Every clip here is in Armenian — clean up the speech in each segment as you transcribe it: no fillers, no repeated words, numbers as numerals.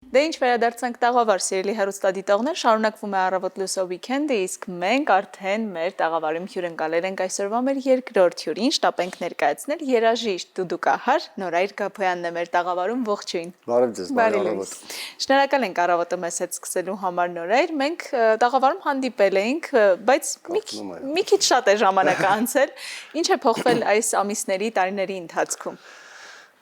Դե ինչ վերադարձանք տաղավար, սիրելի հեռուստադիտողներ, շարունակվում է առավոտ լուսո վիքենդը, իսկ մենք արդեն մեր տաղավարում հյուրընկալել ենք այսօրվա մեր երկրորդ հյուրին, շտապ ենք ներկայացնել երաժիշտ դուդուկահար Նորայր Գաբոյանն է մեր տաղավարում, ողջույն։ Բարև ձեզ, բարի առավոտ։ Շնորհակալ ենք առավոտը մեզ հետ սկսելու համար Նորայր, մենք տաղավարում հանդիպել էինք, բայց մի քիչ շատ է ժամանակը անցել, ինչ է փոխվել այս ամիսների, տարիների ընթացքում։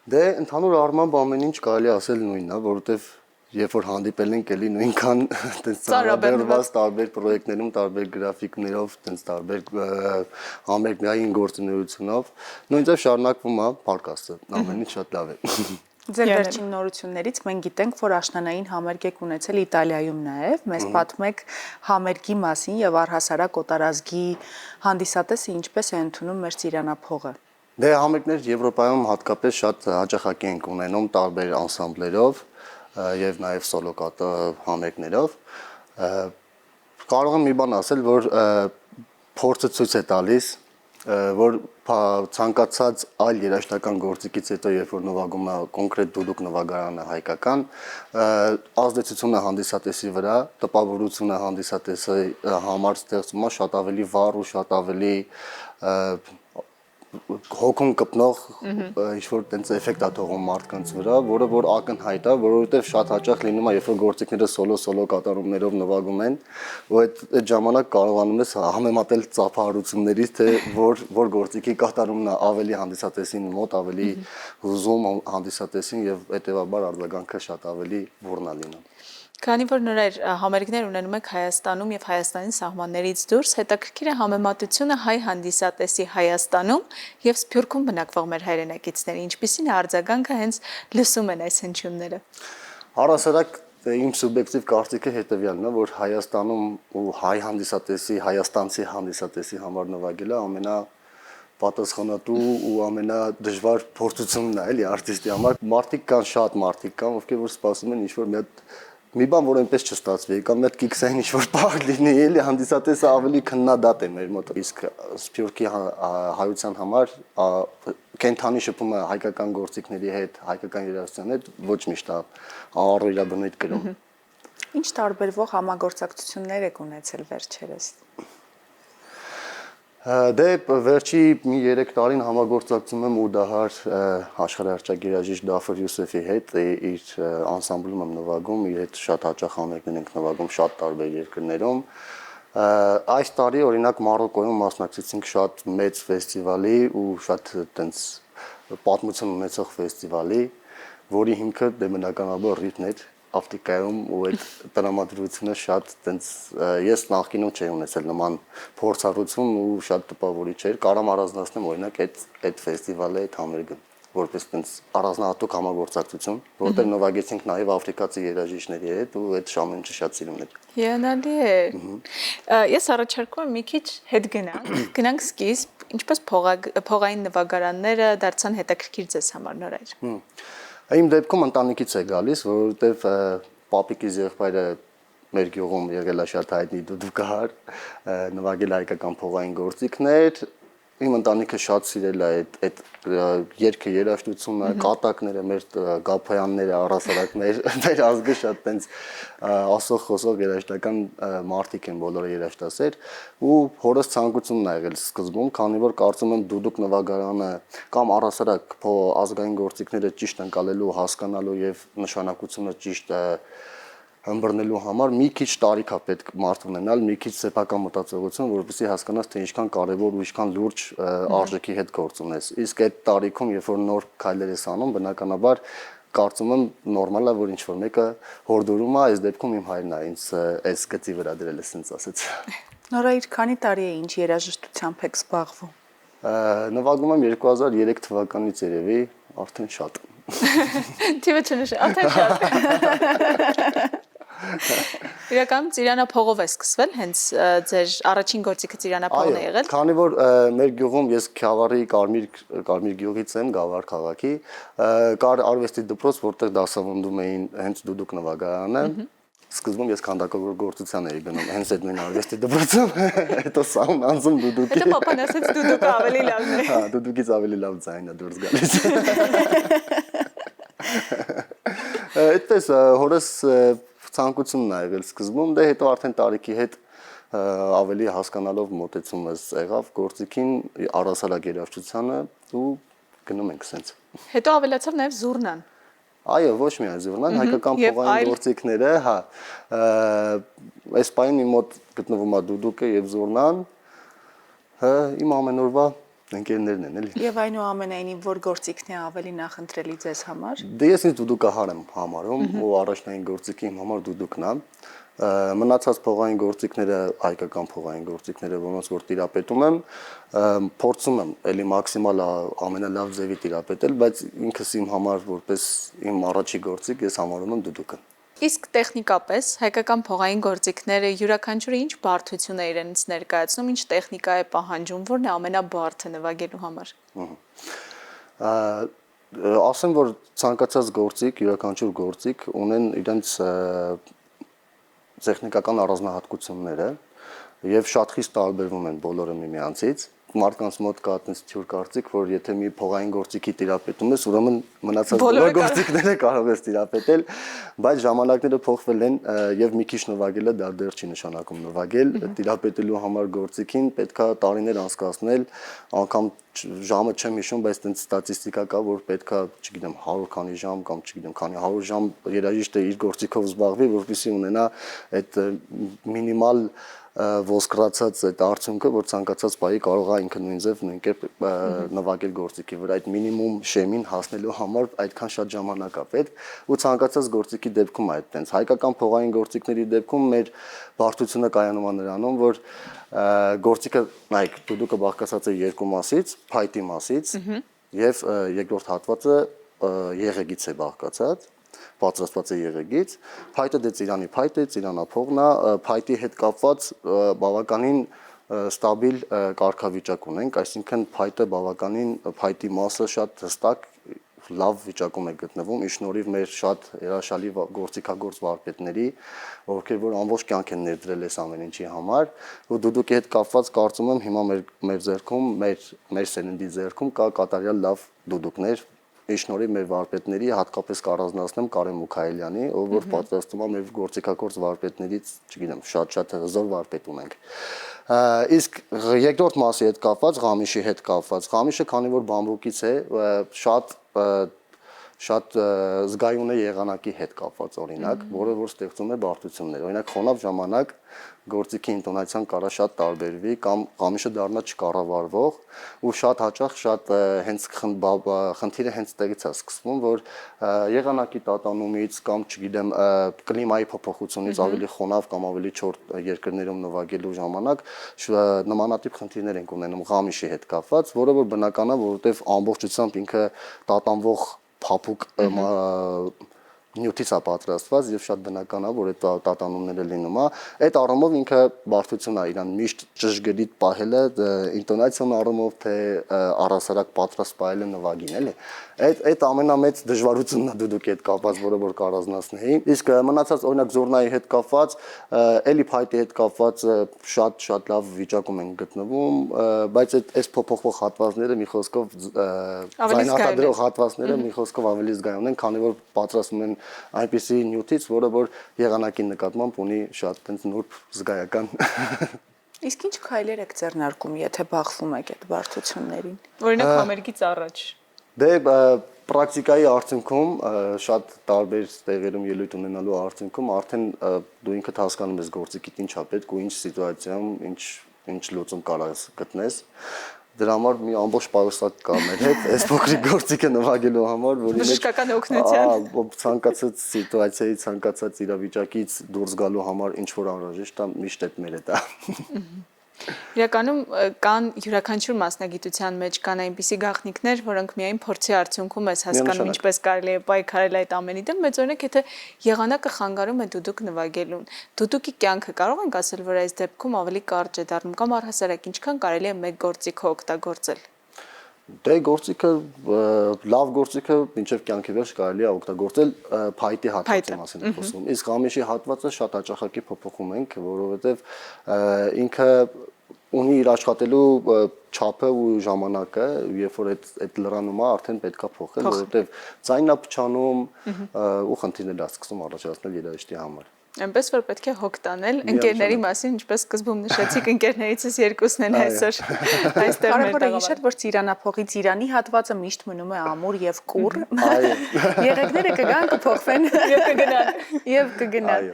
Դե ընդհանուր առմամբ ամեն ինչ կարելի ասել նույնն է, որովհետև երբ որ հանդիպել ենք, էլի նույնքան տենց ծառաբերված տարբեր պրոյեկտներում, տարբեր գրաֆիկներով, տենց տարբեր համերգային գործունեությունով, նույնպես շարունակվում է podcast-ը, ամեն ինչ շատ լավ է։ Ձեր վերջին նորություններից մենք գիտենք, որ աշնանային համերգ եք ունեցել Իտալիայում նաև, մեզ պատմեք համերգի մասին եւ առհասարակ օտարազգի հանդիսատեսը ինչպես է ընդունում մեր ծիրանափողը։ Դե համերգներ Եվրոպայում հատկապես շատ հաճախակի ենք ունենում տարբեր անսամբլերով եւ նաեւ սոլո համերգներով։ Կարող եմ մի բան ասել, որ փորձը ցույց է տալիս, որ ցանկացած այլ երաժշտական գործիքից հետո, երբ որ նվագում է կոնկրետ դուդուկ նվագարանը հայկական, ազդեցությունը հանդիսատեսի վրա, տպավորությունը հանդիսատեսի համար ստեղծում է շատ ավելի վառ ու շատ ավելի հոգում կպնող ինչ-որ տենց էֆեկտ է թողում մարդկանց վրա, որը որ ակնհայտ է, որովհետև շատ հաճախ լինում է, երբ որ գործիքները սոլո կատարումներով նվագում են, ու այդ ժամանակ կարողանում ես համեմատել ծափահարություններից, թե որ գործիքի կատարումն է ավելի հանդիսատեսին մոտ, ավելի հուզում հանդիսատեսին եւ հետեւաբար արձագանքը շատ ավելի բուռն է լինում։ Քանի որ Նորայր համերգներ ունենում եք Հայաստանում եւ Հայաստանի սահմաններից դուրս, հետաքրքիր է համեմատությունը հայ հանդիսատեսի Հայաստանում եւ Սփյուռքում բնակվող մեր հայրենակիցների, ինչպիսին է արձագանքը հենց լսում են այս հնչյունները։ Առասարակ իմ սուբյեկտիվ կարծիքը հետեւյալն է, որ Հայաստանում ու հայ հանդիսատեսի, հայաստանցի հանդիսատեսի համար նվագելը պատասխանատու ու ամենադժվար փորձությունն է, էլի արտիստի համար։ Մարդիկ կան, շատ մարդիկ կան, ովքեր որ սպասում են ինչ-որ մի բան, որ այնպես չստացվի, կամ մի հատ կիքսային ինչ-որ պահ լինի, էլի հանդիսատեսը ավելի քննադատ է մեր մոտ։ Իսկ Սփյուռքի հայության համար կենթանի շփումը հայկական գործիքների հետ, հայկական երաժշտության հետ ոչ միշտ է առօրյաբնույթ կրում։ Ինչ տարբերվող համագործակցություններ եք ունեցել վերջերս։ Դե վերջի մի 3 տարին համագործակցում եմ Ուդահար աշխարհահռչակ երաժիշտ Դաֆր Յուսեֆի հետ, իր անսամբլում եմ նվագում, իր հետ շատ հաճախ համերգներ ենք նվագում շատ տարբեր երկրներում։ Այս տարի օրինակ Մարոկոյում մասնակցեցինք շատ մեծ ֆեստիվալի ու շատ տենց պատմություն ունեցող ֆեստիվալի, որի հիմքը դե բնականաբար ռիթմն էր Աֆրիկայում ու այդ տրամադրությունը շատ տենց ես նախկինում չէի ունեցել նման փորձառություն ու շատ տպավորիչ էր։ Կարամ առանձնացնեմ օրինակ այդ ֆեստիվալի այդ համերգը, որպես տենց առանձնահատուկ համագործակցություն, որտեղ նվագեցինք նաև աֆրիկացի երաժիշտների հետ ու այդ շամենը շատ սիրում էր։ Հիանալի է։ Ես առաջարկում եմ մի քիչ հետ գնանք սկիզբ, ինչպես փողային նվագարանները դարձան հետաքրքիր ձեզ համար Նորայր։ Իմ դեպքում ընտանիքից է գալիս, որովհետև պապիկիս եղբայրը մեր գյուղում եղել է շատ հայտնի դուդուկահար, նվագել հայկական փողային գործիքներ, իմ ընտանիքը շատ սիրել է այդ երգը երաժշտությունը, կատակները, մեր Գաբոյանները, առհասարակ մեր ազգը շատ տենց ասող խոսող երաժշտական մարդիկ են բոլորը երաժշտասեր ու հորս ցանկությունն ա եղել սկզբում, քանի որ կարծում եմ դուդուկ նվագարանը կամ առհասարակ ազգային գործիքները ճիշտ ընկալելու, հասկանալու եւ նշանակությունը ճիշտ ըմբռնելու համար մի քիչ տարիք է պետք մարդ ունենալ, մի քիչ սեփական մտածողություն, որովհետեւ հասկանաս թե ինչքան կարեւոր ու ինչքան լուրջ արժեքի հետ գործ ունես։ Իսկ այդ տարիքում, երբ որ նոր քայլեր ես անում, բնականաբար կարծում եմ նորմալ է, որ ինչ որ մեկը հորդորում է, այս դեպքում իմ հայրն է ինձ այս գծի վրա դրել, ասենց ասած։ Նորայր, քանի տարի է ինչ երաժշտությամբ եք զբաղվում։ Նվագում եմ 2003 թվականից երևի, արդեն շատ։ Թիվը չնշ, արդեն շատ։ Իրականում ծիրանափողով է սկսվել, հենց ձեր առաջին գործիքը ծիրանափողն է եղել։ Քանի որ մեր գյուղում ես Քյավառի Կարմիր գյուղից եմ, Գավառ քաղաքի, կար արվեստի դպրոց, որտեղ դասավանդում էին հենց դուդուկ նվագարանը։ Սկզբում ես քանդակագործության էի գնում, հենց այդ նույն արվեստի դպրոցում, հետո սաուն անցում դուդուկի։ Հետո պապան ասեց դուդուկը ավելի լավն է։ Հա, դուդուկից ավելի լավ ձայն է դուրս գալիս։ Այդպես հորս ցանկությունն ա եղել սկզբում, դե հետո արդեն տարիքի հետ ավելի հասկանալով մոտեցում ես եղավ գործիքին, առասարակ երաժշտությանը ու գնում ենք սենց։ Հետո ավելացավ նաև զուռնան։ Այո, ոչ միայն զուռնան, հայկական Եվ փողային այլ- գործիքները, հա։ Այս պայն իմ մոտ գտնվում է դուդուկը եւ զուռնան, իմ ամենօրվա ընկերներն են, էլի։ Եվ այնուամենայնիվ որ գործիքն է ավելի նախընտրելի ձեզ համար։ Դե ես ինձ դուդուկահար եմ համարում ու առաջնային գործիքի իմ համար դուդուկն է։ Մնացած փողային գործիքները, հայկական փողային գործիքները, որոնց որ տիրապետում եմ, փորձում եմ էլի մաքսիմալ ամենալավ ձևի տիրապետել, բայց ինքս իմ համար որպես իմ առաջի գործիք ես համարում եմ դուդուկը։ Իսկ տեխնիկապես հայկական փողային գործիքները յուրաքանչյուրը ինչ բարդություն է իրենից ներկայացնում, ինչ տեխնիկա է պահանջում, որն է ամենաբարդը նվագելու համար։ Ասեմ, որ ցանկացած գործիք, յուրաքանչյուր գործիք ունեն իրենց տեխնիկական առանձնահատկությունները եւ շատ խիստ տարբերվում են բոլորը միմյանցից։ Մարդկանց մոտ կա այդպես թյուր կարծիք, որ եթե մի փողային գործիքի տիրապետում ես, ուրեմն մնացած բոլոր գործիքները կարող ես տիրապետել, բայց ժամանակները փոխվել են եւ մի քիչ նվագելը դա դեռ չի նշանակում նվագել, տիրապետելու համար գործիքին պետքա տարիներ անցկացնել, անգամ ժամը չեմ հիշում, բայց այդպես ստատիստիկա կա, որ պետքա, չգիտեմ, 100 քանի ժամ կամ չգիտեմ, քանի 100 ժամ երաժիշտը իր գործիքով զբաղվի, որպեսզի ունենա այդ մինիմալ ոսկրացած այդ արդյունքը, որ ցանկացած բայի կարող է ինքը նույն ձև նույն կերպ նվագել գործիքի վրա, այդ մինիմում շեմին հասնելու համար այդքան շատ ժամանակ է պետք ու ցանկացած գործիքի դեպքում է այդտենց։ Հայկական փողային գործիքների դեպքում մեր բարդությունը կայանում է նրանում, որ գործիքը, նայեք, դուդուկը բաղկացած է երկու մասից, փայտի մասից եւ երկրորդ հատվածը եղեգից է բաղկացած, պատրաստված է եղեգից, փայտը դե ծիրանի փայտ է, ծիրանափողն է, փայտի հետ կապված բավականին ստաբիլ կարգավիճակ ունենք, այսինքն փայտը բավականին փայտի մասը շատ հստակ լավ վիճակում է գտնվում, ի շնորհիվ մեր շատ հրաշալի գործիքագործ վարպետների, ովքեր որ ամբողջ կյանք են ներդրել այս ամեն ինչի համար, ու դուդուկի հետ կապված կարծում եմ հիմա մեր ձեռքում, մեր սերնդի ձեռքում կա կատարյալ լավ դուդուկներ, ի շնորհիվ մեր վարպետների, հատկապես կառանձնացնեմ Կարեն Մուքայելյանի, ով որ պատրաստում է մեր գործիքագործ վարպետներից, չգիտեմ, շատ հզոր վարպետ ունենք։ Իսկ երկրորդ մասի հետ կապված, Ղամիշի հետ կապված, Ղամիշը քանի որ բամբուկից է, շատ զգայուն է եղանակի հետ կապված օրինակ, որը որ ստեղծում է բարդություններ։ Օրինակ խոնավ ժամանակ գործիքի ինտոնացիան կարա շատ տարբերվի կամ ղամիշը դառնա չկառավարվող ու շատ հաճախ շատ հենց խնդիրը հենց տեղից է սկսվում, որ եղանակի տատանումից կամ չգիտեմ կլիմայի փոփոխությունից ավելի խոնավ կամ ավելի չոր երկրներում նվագելու ժամանակ նմանատիպ խնդիրներ ենք ունենում ղամիշի հետ կապված, որը որ բնական է, որովհետև ամբողջությամբ ինքը տատանվող փափուկ նյութից է պատրաստված եւ շատ բնական է, որ այդ տատանումները լինում է։ Այդ առումով ինքը բարդություն է իրան միշտ ճշգրիտ պահելը, ինտոնացիոն առումով թե առասարակ պատրաստ պահելը նվագին, էլի։ Այդ ամենամեծ դժվարությունն է դուդուկի հետ կապված, որը որ կառանձնացնեի։ Իսկ մնացած օրինակ զորնայի հետ կապված, էլի փայտի հետ կապված շատ լավ վիճակում են գտնվում, բայց այս փոփոխվող հատվածները մի խոսքով զայնահատադրող հատվածները մի խոսքով ավելի զգայուն են, քանի որ պատրաստում են այնպիսի նյութից, որը որ եղանակի նկատմամբ ունի շատ տենց նուրբ զգայական։ Իսկ ինչ քայլեր եք ձեռնարկում, եթե բախվում եք այդ բարդություններին։ Օրինակ համերգից առաջ։ Դե պրակտիկայի արդյունքում շատ տարբեր տեղերում ելույթ ունենալու արդյունքում արդեն դու ինքդ հասկանում ես գործիքիդ ինչ է պետք ու ինչ սիտուացիայում ինչ լուծում կարաս գտնես։ Դրա համար մի ամբողջ պայուսակ կա մեր հետ, այս փոքրիկ գործիքը նվագելու համար, որի մեջ Բժշկական օգնության։ ցանկացած սիտուացիայի, ցանկացած իրավիճակից դուրս գալու համար ինչ որ անհրաժեշտ է, միշտ այդ մեր հետ է։ Իրականում կան յուրաքանչյուր մասնագիտության մեջ կան այնպիսի գաղտնիքներ, որոնք միայն փորձի արդյունքում ես հասկանում ինչպես կարելի է պայքարել այդ ամենի դեմ, բայց օրինակ եթե եղանակը խանգարում է դուդուկ նվագելուն, դուդուկի կյանքը կարող ենք ասել, որ այս դեպքում ավելի կարճ է դառնում կամ առհասարակ ինչքան կարելի է մեկ գործիքը օգտագործել։ Դե գործիքը լավ գործիքը մինչև կյանքի վերջ կարելի է օգտագործել փայտի հատվածի մասին եմ խոսում։ Իսկ ղամիշի հատվածը շատ հաճախակի փոփոխում ենք, որովհետև ինքը ունի իր աշխատելու չափը ու ժամանակը, երբ որ այդ լրանումը արդեն պետքա փոխել, որովհետև ձայնն է փչանում ու խնդիրներ է սկսում առաջացնել երաժիշտի համար։ Այնպես որ պետք է հոգ տանել ընկերների մասին, ինչպես սկզբում նշեցիք, ընկերներիցս երկուսն են այսօր այստեղ մեր Կարևորը հիշել, որ ծիրանափողի ծիրանի հատվածը միշտ մնում է ամուր եւ կուռ։ Եղեգները կգան, կփոխվեն եւ կգնան։ եւ կգնան։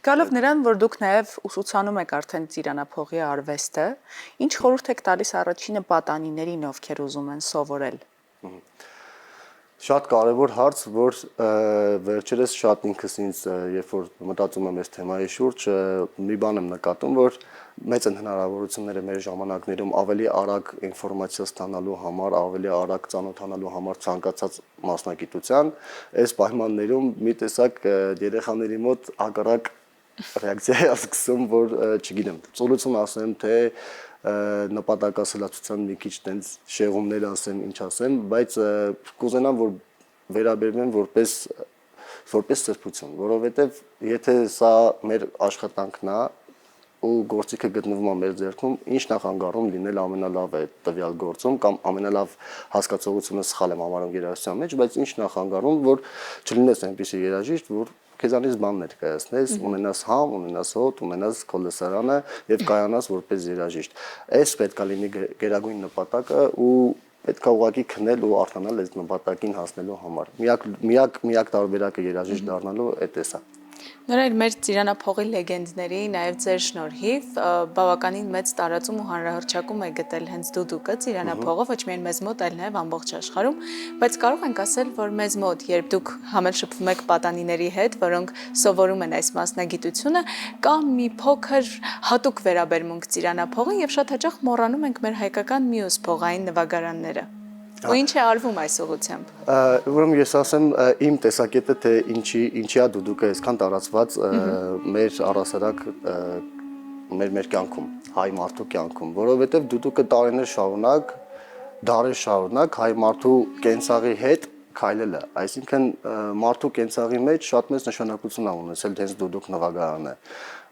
Գալով նրան, որ դուք նաև ուսուցանում եք արդեն ծիրանափողի արվեստը, ինչ խորհուրդ եք տալիս առաջինը պատանիներին, ովքեր ուզում են սովորել։ Շատ կարևոր հարց, որ վերջերս շատ ինքս ինձ, երբ որ մտածում եմ այս թեմայի շուրջ, մի բան եմ նկատում, որ մեծ են հնարավորությունները մեր ժամանակներում ավելի արագ ինֆորմացիա ստանալու համար, ավելի արագ ծանոթանալու համար ցանկացած մասնագիտության, այս պայմաններում մի տեսակ երեխաների մոտ հակառակ ռեակցիա է սկսում, որ չգիտեմ, ծուլություն ասեմ, թե նպատակասլացության մի քիչ տենց շեղումներ ասեմ, ինչ ասեմ, բայց կուզենամ, որ վերաբերվեն որպես սրբություն, որովհետև եթե սա մեր աշխատանքն է ու գործիքը գտնվում է մեր ձեռքում, ինչ նախանգարում լինել ամենալավը այդ տվյալ գործում կամ ամենալավ հասկացողությունը սխալ եմ համարում երաժշտության մեջ, բայց ինչ նախանգարում, որ չլինես այնպիսի երաժիշտ, որ քեզանից բան ներկայացնես, ունենաս համ, ունենաս հոտ, ունենաս քո լսարանը եւ կայանաս որպես երաժիշտ։ Այս պետք է լինի գերագույն նպատակը ու պետք է ուղղակի քնել ու արթնանալ այս նպատակին հասնելու համար։ Միակ տարբերակը երաժիշտ դառնալու է սա։ Նորայր մեր ծիրանափողի լեգենդների, նաև ձեր շնորհիվ բավականին մեծ տարածում ու հանրահռչակում է գտել հենց դուդուկը, ծիրանափողը, ոչ միայն մեզ մոտ, այլ նաև ամբողջ աշխարհում, բայց կարող ենք ասել, որ մեզ մոտ, երբ դուք համելշփվում եք պատանիների հետ, որոնք սովորում են այս մասնագիտությունը, կա մի փոքր հատուկ վերաբերմունք ծիրանափողին եւ շատ հաճախ մոռանում ենք մեր հայկական մյուս փողային նվագարանները։ Ու ինչ է արվում այս ուղղությամբ։ Ուրեմն ես ասեմ իմ տեսակետը, թե ինչիա դուդուկը այսքան տարածված մեր առասարակ մեր կյանքում, հայ մարդու կյանքում, որովհետև դուդուկը տարիներ շարունակ, դարեր շարունակ հայ մարդու կենցաղի հետ քայլել է, այսինքն մարդու կենցաղի մեջ շատ մեծ նշանակություն է ունեցել հենց դուդուկ նվագարանը։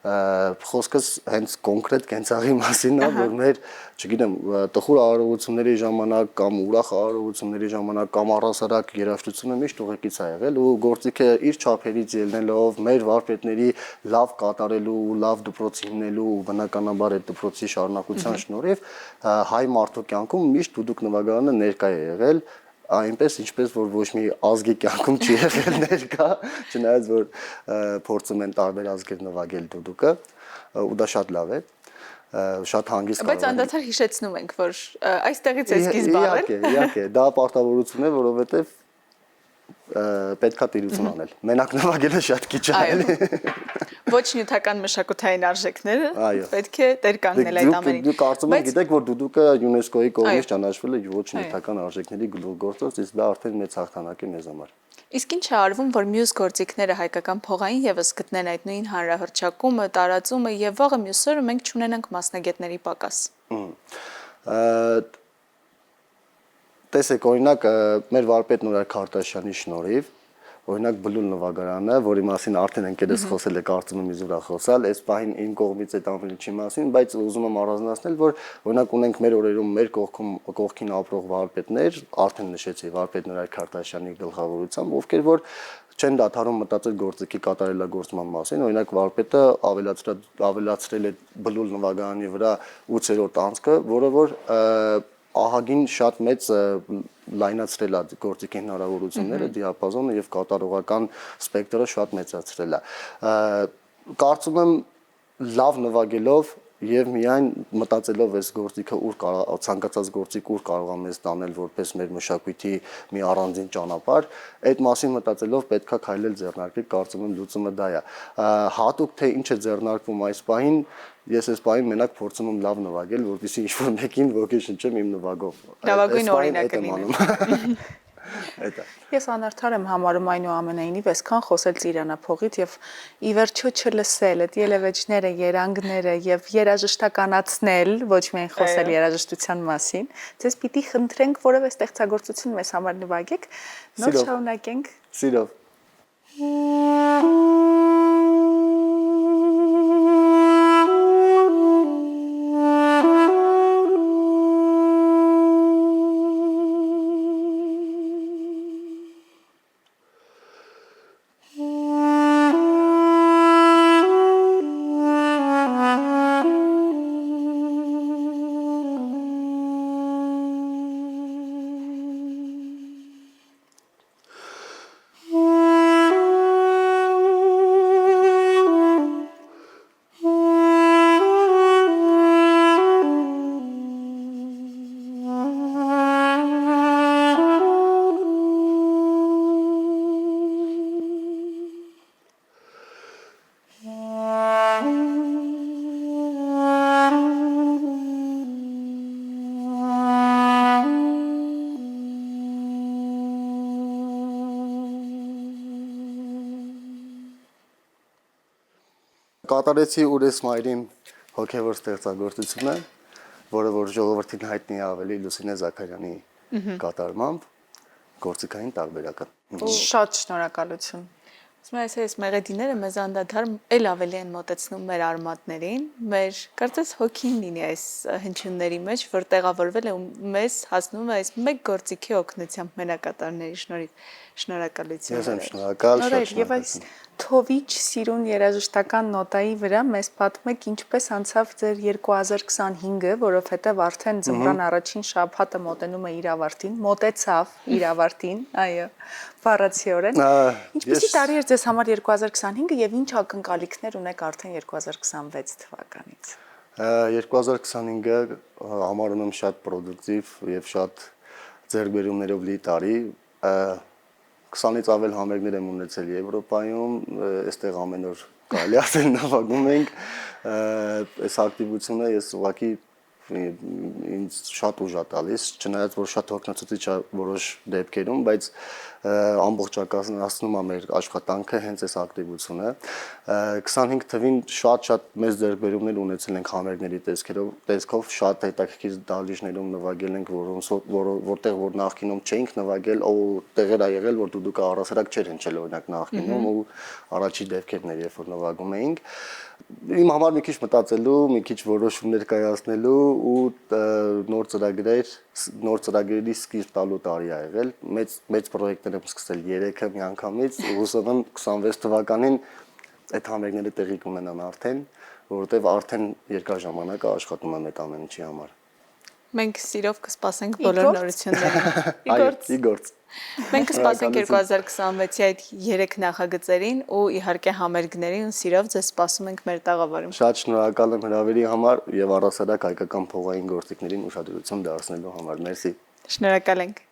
Խոսքս հենց կոնկրետ կենցաղի մասին է, որ մեր, չգիտեմ, տխուր արարողությունների ժամանակ կամ ուրախ արարողությունների ժամանակ կամ առասարակ երաժշտությունը միշտ ուղեկից է եղել ու գործիքը իր չափերից ելնելով մեր վարպետների լավ կատարելու ու լավ դպրոց հիմնելու ու բնականաբար այդ դպրոցի շարունակության շնորհիվ հայ մարդու կյանքում միշտ դուդուկ նվագարանը ներկա է եղել այնպես ինչպես որ ոչ մի ազգի կյանքում չի եղել ներկա, չնայած որ փորձում են տարբեր ազգեր նվագել դուդուկը, ու դա շատ լավ է, շատ հանգիստ Բայց անդադար հիշեցնում ենք, որ այստեղից է սկիզբը առել։ Իհարկե, դա պարտավորություն է, որովհետև պետքա տիրություն անել։ Մենակ նվագելը շատ քիչ է, էլի։ Ոչ նյութական մշակութային արժեքները պետք է տեր կանգնել այդ ամենին։ Դուք կարծում եք գիտեք, որ դուդուկը ՅՈՒՆԵՍԿՕ-ի կողմից ճանաչվել է ոչ նյութական արժեքների գլուխգործոց, իսկ դա արդեն մեծ հաղթանակ է մեզ համար։ Իսկ ինչ է արվում, որ մյուս գործիքները հայկական փողային եւս գտնեն այդ նույն հանրահռչակումը, տարածումը եւ վաղը մյուսօրը մենք չունենանք մասնագետների պակաս։ Տեսեք, օրինակ մեր վարպետ Նուրար Քարտաշյանի շնորհիվ, օրինակ Բլուլ նվագարանը, որի մասին արդեն ընկերս խոսել է, կարծում եմ իզուր խոսալ, այս պահին իմ կողմից այդ ամենի չի մասին, բայց ուզում եմ առանձնացնել, որ օրինակ ունենք մեր օրերում մեր կողքին ապրող վարպետներ, արդեն նշեցի վարպետ Նուրար Քարտաշյանի գլխավորությամբ, ովքեր որ չեն դադարում մտածել գործիքի կատարելագործման մասին, օրինակ վարպետը ավելացրել է Բլուլ նվագարանի վրա 8-րդ անցքը, որը որ ահագին շատ մեծ լայնացրել է գործիքի հնարավորությունները, դիապազոնը եւ կատարողական սպեկտրը շատ մեծացրել է։ Կարծում եմ լավ նվագելով եւ միայն մտածելով այս գործիքը ուր ցանկացած գործիք ուր կարող է մեզ տանել որպես մեր մշակույթի մի առանձին ճանապարհ, այդ մասին մտածելով պետքա քայլել ձեռնարկել, կարծում եմ լուծումը դա է։ Հատուկ թե ինչ է ձեռնարկվում այս պահին, ես այս պահին մենակ փորձում եմ լավ նվագել, որպեսզի ինչ-որ մեկին ոգեշնչեմ իմ նվագով։ Լավագույն օրինակը լինի։ Ես անարդար եմ համարում այնուամենայնիվ այսքան խոսել ծիրանափողից եւ ի վերջո չլսել այդ ելևէջները, երանգները եւ երաժշտականացնել, ոչ միայն խոսել երաժշտության մասին։ Ձեզ պիտի խնդրենք որևէ ստեղծագործություն մեզ համար նվագեք, նոր շարունակենք։ Սիրով։ կատարեցի Ուրես մայրին հոգևոր ստեղծագործությունը, որը որ ժողովրդին հայտնի է ավելի Լուսինե Զաքարյանի կատարմամբ գործիքային տարբերակը։ Շատ շնորհակալություն։ Ասում եմ, այս մեղեդիները մեզ անդադար էլ ավելի են մոտեցնում մեր արմատներին, մեր կարծես հոգին լինի այս հնչյունների մեջ, որ տեղավորվել է ու մեզ հասնում է այս մեկ գործիքի օգնությամբ մենակատարների շնորհիվ։ Շնորհակալություն։ Ես եմ շնորհակալ, շատ Եվ այս շնորհակալ։ Թովիչ սիրուն երաժշտական նոտայի վրա մեզ պատմեք ինչպես անցավ ձեր 2025-ը, որովհետև արդեն ձմռան առաջին շաբաթը մոտենում է իր ավարտին, մոտեցավ իր ավարտին, այո, բառացիորեն։ Ինչպեսի տարի էր ձեզ համար 2025-ը եւ ինչ ակնկալիքներ ունեք արդեն 2026 թվականից։ 2025-ը համարում եմ շատ պրոդուկտիվ եւ շատ ձեռքբերումներով լի տարի։ 20-ից ավել համերգներ եմ ունեցել Եվրոպայում, այստեղ ամեն օր կարելի ասել նվագում ենք, այս ակտիվությունը ես ուղղակի ինձ շատ ուժ է տալիս, չնայած որ շատ հոգնեցուցիչ է որոշ դեպքերում, բայց ամբողջակացնում է մեր աշխատանքը հենց այս ակտիվությունը։ 25 թվին շատ մեծ ձեռքբերումներ ունեցել ենք համերգների տեսքով, շատ հետաքրքիր դահլիճներում նվագել ենք, որտեղ որ նախկինում չէինք նվագել, տեղեր ա եղել, որ դուք առասարակ չէր հնչել օրինակ նախկինում ու առաջի դեպքերն էր, երբ որ նվագում էինք։ Իմ համար մի քիչ մտածելու, մի քիչ որոշումներ կայացնելու ու նոր ծրագրերի սկիզբ տալու տարի ա եղել։ Մեծ պրոյեկտներ եմ սկսել 3-ը միանգամից, ու հուսով եմ 26 թվականին այդ համերգները տեղի կունենան արդեն, որովհետև արդեն երկար ժամանակ է աշխատում եմ այդ ամեն ինչի համար։ Մենք սիրով կսպասենք բոլոր նորություններին։ Իգործ։ Մենք կսպասենք 2026-ի այդ 3 նախագծերին ու իհարկե համերգներին ու սիրով ձեզ սպասում ենք մեր տաղավարում։ Շատ շնորհակալ եմ հրավերի համար եւ առասարակ հայկական փողային գործիքներին ուշադրություն դարձնելու համար։ Մերսի։ Շնորհակալ ենք։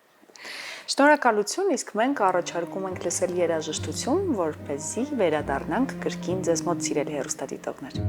Շնորհակալություն, իսկ մենք առաջարկում ենք լսել երաժշտություն, որպեսզի վերադառնանք կրկին ձեզ մոտ սիրելի հեռուստադիտողներ։